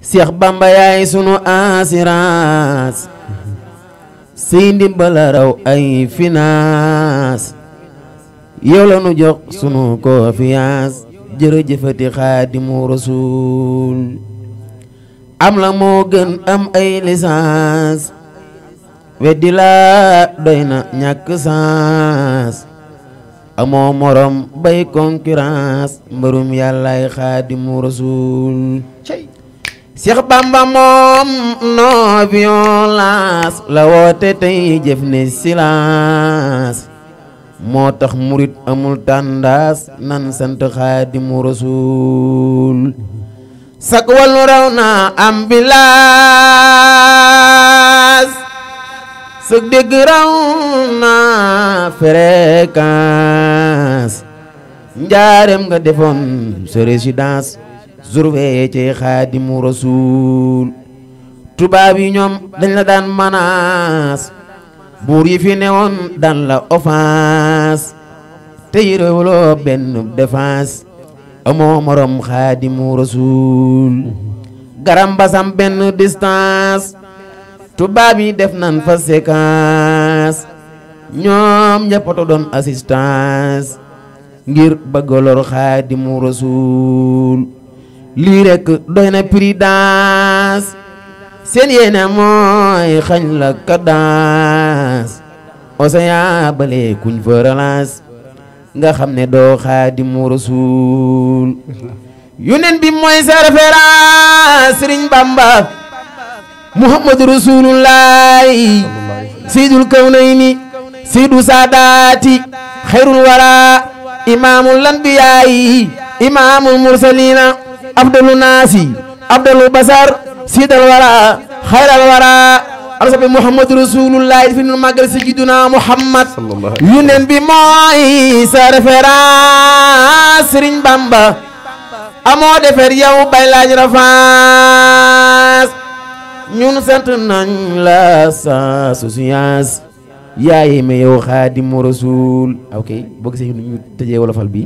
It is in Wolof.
Seex Bamba yaay sunu assurance say ndimbal raw ay finance yow la nu jox sunu confiance jërëjëfati Xaadimu Rasuul am la moo gën am ay licence weddi la doy na ñàkk sens amoo morom bay concurrence mbërum yàllaay Xaadimu Rasuul Seex Bamba moom no violence la woote tey jëf ne silence moo tax murit amul tàndaas nan sant Xaadimu Rasuul sak wàllu raw na ambulance sak dégg raw na fréquence njaareem nga defoon sa résidence surveillé ci Xaadimu Rasuul tubaab yi ñoom dañ la daan menace buur yi fi newoon daan la offense te yërewuloo benn défense amoo morom Xaadimu Rasuul garam basam benn distance tubaab yi def nan fa séquence ñoom ñëppato doon assistance ngir bëgg lor Xaadimu Rasuul lii rekk doy na prudence seen yéene mooy xañ la cadence océan bale kuñ fa relance nga xam ne doo Xaadimu Rasuul yonent bi mooy sa référence Sëriñ Bamba Muhammadu Rasulullahi Seydul Kawnayni Seydu Saadaati xayrul wara imaamul anbiyaayi imaamul mursalina afdalu naasi afdalu basar sidal wara xayral wara alsabi Muhammadu Rasulullahi fi nu màggal sayyiduna Muhammad yonent bi mooy sa référence Sëriñ Bamba amoo defar yow bay laaj rafaas ñun sant nañ la sa souciance yaay me yow Xaadimu Rasuul ok boo gisee ñu tëjee wolofal bi